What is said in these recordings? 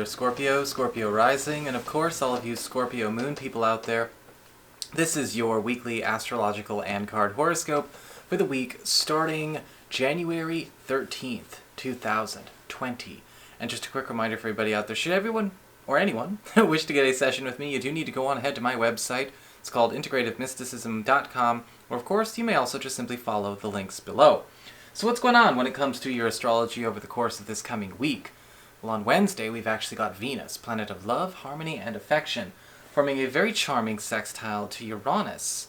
Scorpio, Scorpio rising, and of course all of you Scorpio moon people out there. This is your weekly astrological and card horoscope for the week starting January 13th, 2020. And just a quick reminder for everybody out there, should everyone or anyone wish to get a session with me, you do need to go on ahead to my website. It's called integrativemysticism.com, or of course you may also just simply follow the links below. So what's going on when it comes to your astrology over the course of this coming week? Well, on Wednesday, we've actually got Venus, planet of love, harmony, and affection, forming a very charming sextile to Uranus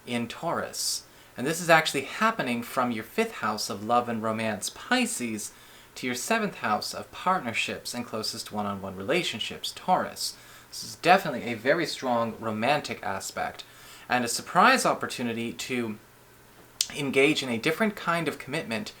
in Taurus. And this is actually happening from your 5th house of love and romance, Pisces, to your 7th house of partnerships and closest one-on-one relationships, Taurus. This is definitely a very strong romantic aspect, and a surprise opportunity to engage in a different kind of commitment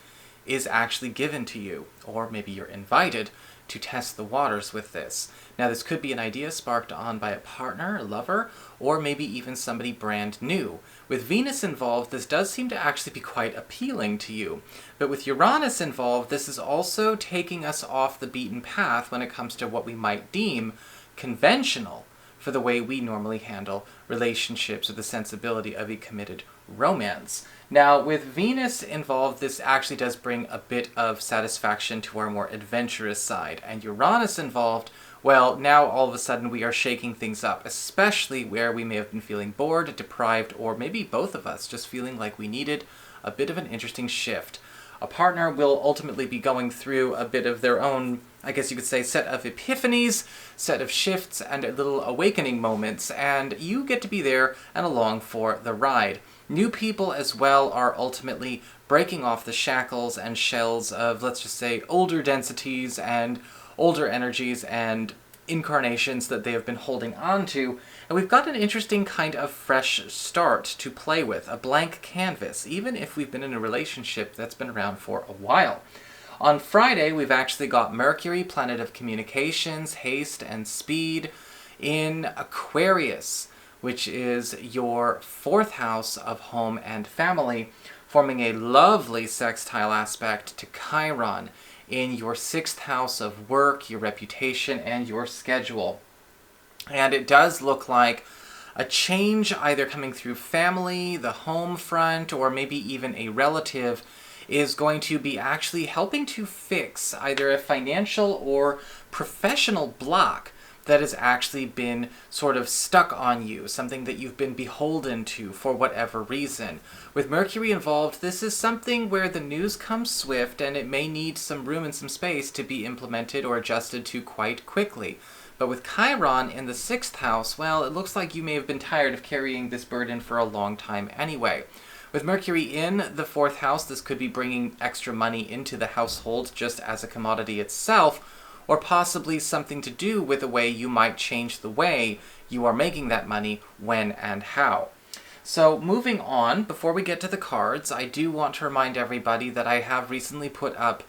is actually given to you, or maybe you're invited to test the waters with this. Now, this could be an idea sparked on by a partner, a lover, or maybe even somebody brand new. With Venus involved, this does seem to actually be quite appealing to you. But with Uranus involved, this is also taking us off the beaten path when it comes to what we might deem conventional for the way we normally handle relationships with the sensibility of a committed romance. Now, with Venus involved, this actually does bring a bit of satisfaction to our more adventurous side. And Uranus involved, well, now all of a sudden we are shaking things up, especially where we may have been feeling bored, deprived, or maybe both of us just feeling like we needed a bit of an interesting shift. A partner will ultimately be going through a bit of their own, I guess you could say, set of epiphanies, set of shifts, and little awakening moments, and you get to be there and along for the ride. New people as well are ultimately breaking off the shackles and shells of, let's just say, older densities and older energies and incarnations that they have been holding on to, and we've got an interesting kind of fresh start to play with, a blank canvas, even if we've been in a relationship that's been around for a while. On Friday, we've actually got Mercury, planet of communications, haste, and speed, in Aquarius, which is your 4th house of home and family, forming a lovely sextile aspect to Chiron in your 6th house of work, your reputation, and your schedule. And it does look like a change either coming through family, the home front, or maybe even a relative is going to be actually helping to fix either a financial or professional block that has actually been sort of stuck on you, something that you've been beholden to for whatever reason. With Mercury involved, this is something where the news comes swift and it may need some room and some space to be implemented or adjusted to quite quickly. But with Chiron in the 6th house, well, it looks like you may have been tired of carrying this burden for a long time anyway. With Mercury in the 4th house, this could be bringing extra money into the household just as a commodity itself, or possibly something to do with the way you might change the way you are making that money, when and how. So moving on, before we get to the cards, I do want to remind everybody that I have recently put up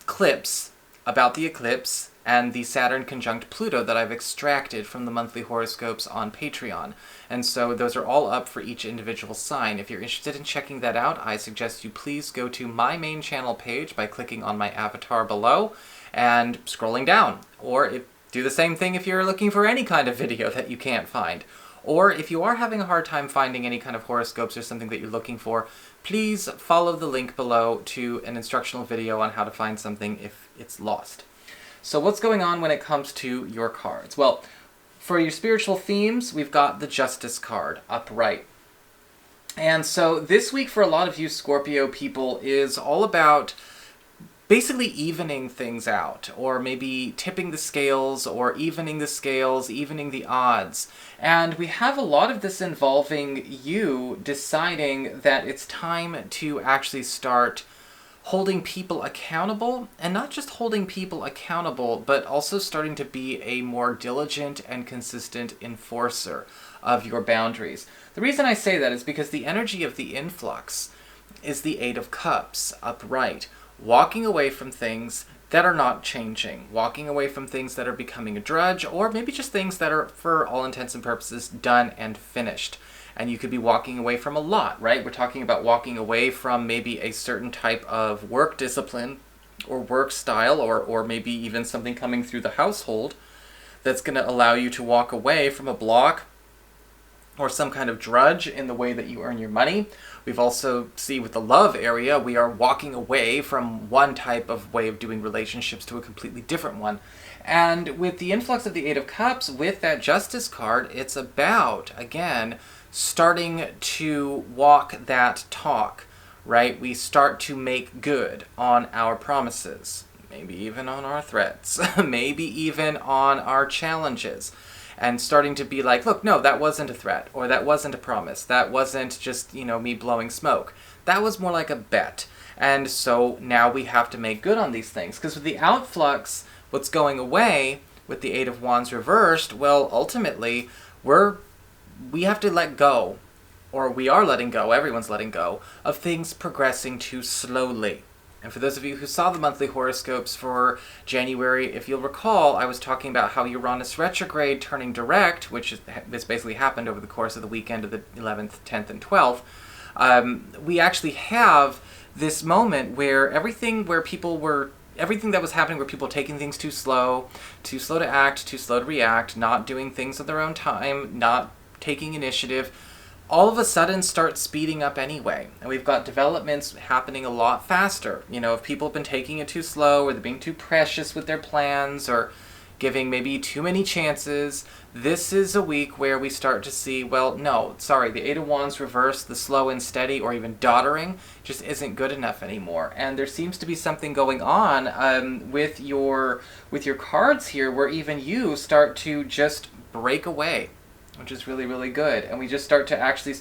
clips about the eclipse and the Saturn conjunct Pluto that I've extracted from the monthly horoscopes on Patreon. And so those are all up for each individual sign. If you're interested in checking that out, I suggest you please go to my main channel page by clicking on my avatar below and scrolling down. Or do the same thing if you're looking for any kind of video that you can't find. Or if you are having a hard time finding any kind of horoscopes or something that you're looking for, please follow the link below to an instructional video on how to find something if it's lost. So what's going on when it comes to your cards? Well, for your spiritual themes, we've got the Justice card upright. And so this week for a lot of you Scorpio people is all about basically evening things out, or maybe tipping the scales, or evening the scales, evening the odds. And we have a lot of this involving you deciding that it's time to actually start holding people accountable, and not just holding people accountable, but also starting to be a more diligent and consistent enforcer of your boundaries. The reason I say that is because the energy of the influx is the 8 of Cups, upright. Walking away from things that are not changing, walking away from things that are becoming a drudge, or maybe just things that are, for all intents and purposes, done and finished. And you could be walking away from a lot, right? We're talking about walking away from maybe a certain type of work discipline or work style, or maybe even something coming through the household that's going to allow you to walk away from a block or some kind of drudge in the way that you earn your money. We've also see with the love area, we are walking away from one type of way of doing relationships to a completely different one. And with the influx of the Eight of Cups, with that Justice card, it's about, again, starting to walk that talk, right? We start to make good on our promises, maybe even on our threats, maybe even on our challenges. And starting to be like, look, no, that wasn't a threat, or that wasn't a promise, that wasn't just, me blowing smoke. That was more like a bet. And so now we have to make good on these things. Because with the outflux, what's going away with the Eight of Wands reversed, well, ultimately, we have to let go, or we are letting go, everyone's letting go, of things progressing too slowly. And for those of you who saw the monthly horoscopes for January, if you'll recall, I was talking about how Uranus retrograde turning direct, which this basically happened over the course of the weekend of the 11th, 10th, and 12th. We actually have this moment where everything that was happening, where people were taking things too slow to act, too slow to react, not doing things at their own time, not taking initiative, all of a sudden start speeding up anyway. And we've got developments happening a lot faster. If people have been taking it too slow, or they're being too precious with their plans, or giving maybe too many chances, this is a week where we start to see, the Eight of Wands reversed, the slow and steady, or even doddering, just isn't good enough anymore. And there seems to be something going on with your cards here, where even you start to just break away, which is really, really good. And we just start to actually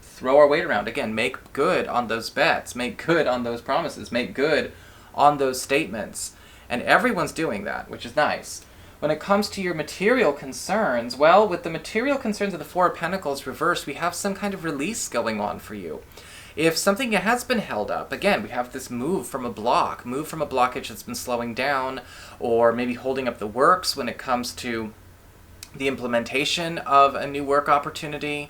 throw our weight around. Again, make good on those bets, make good on those promises, make good on those statements. And everyone's doing that, which is nice. When it comes to your material concerns, well, with the material concerns of the Four of Pentacles reversed, we have some kind of release going on for you. If something has been held up, again, we have this move from a blockage that's been slowing down, or maybe holding up the works when it comes to the implementation of a new work opportunity,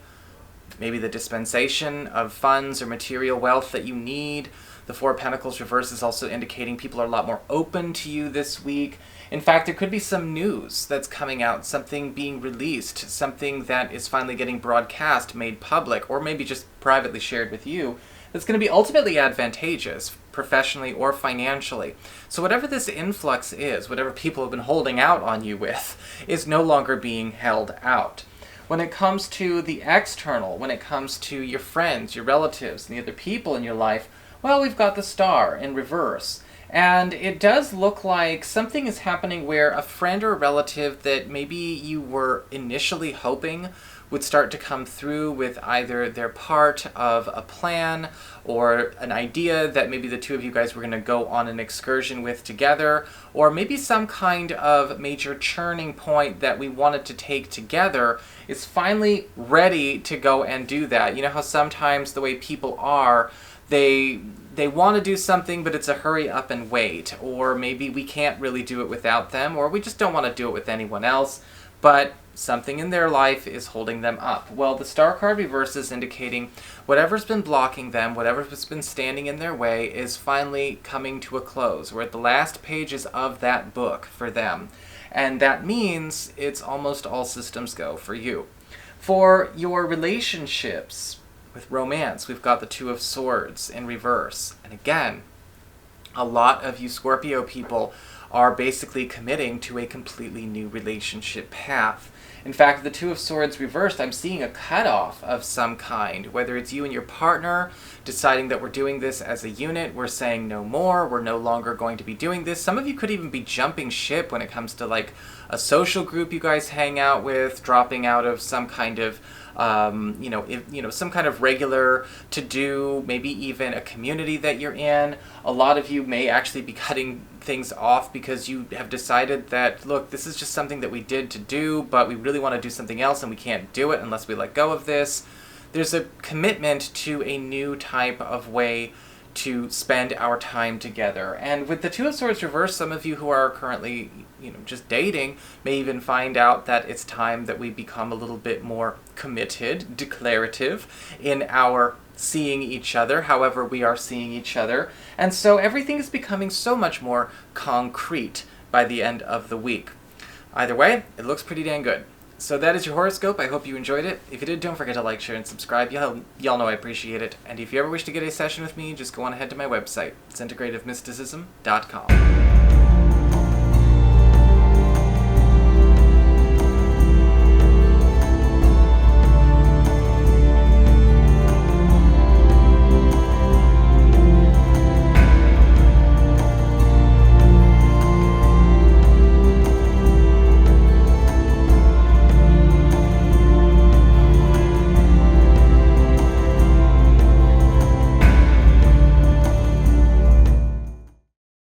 maybe the dispensation of funds or material wealth that you need. The Four of Pentacles reverse is also indicating people are a lot more open to you this week. In fact, there could be some news that's coming out, something being released, something that is finally getting broadcast, made public, or maybe just privately shared with you, that's going to be ultimately advantageous, professionally or financially. So whatever this influx is, whatever people have been holding out on you with, is no longer being held out. When it comes to the external, when it comes to your friends, your relatives, and the other people in your life, well, we've got the Star in reverse. And it does look like something is happening where a friend or a relative that maybe you were initially hoping would start to come through with either their part of a plan or an idea that maybe the two of you guys were going to go on an excursion with together, or maybe some kind of major churning point that we wanted to take together is finally ready to go and do that. You know how sometimes the way people are, they want to do something, but it's a hurry up and wait, or maybe we can't really do it without them, or we just don't want to do it with anyone else, but something in their life is holding them up. Well, the Star card reverse is indicating whatever's been blocking them, whatever's been standing in their way is finally coming to a close. We're at the last pages of that book for them. And that means it's almost all systems go for you. For your relationships with romance, we've got the Two of Swords in reverse. And again, a lot of you Scorpio people are basically committing to a completely new relationship path. In fact, the Two of Swords reversed, I'm seeing a cutoff of some kind, whether it's you and your partner deciding that we're doing this as a unit, we're saying no more, we're no longer going to be doing this. Some of you could even be jumping ship when it comes to like a social group you guys hang out with, dropping out of some kind of some kind of regular to-do, maybe even a community that you're in. A lot of you may actually be cutting things off because you have decided that, look, this is just something that we did to do, but we really want to do something else and we can't do it unless we let go of this. There's a commitment to a new type of way to spend our time together. And with the Two of Swords reversed, some of you who are currently just dating may even find out that it's time that we become a little bit more committed, declarative in our seeing each other, however we are seeing each other, and so everything is becoming so much more concrete by the end of the week. Either way, it looks pretty dang good. So that is your horoscope. I hope you enjoyed it. If you did, don't forget to like, share, and subscribe. Y'all know I appreciate it. And if you ever wish to get a session with me, just go on ahead to my website, integrativemysticism.com.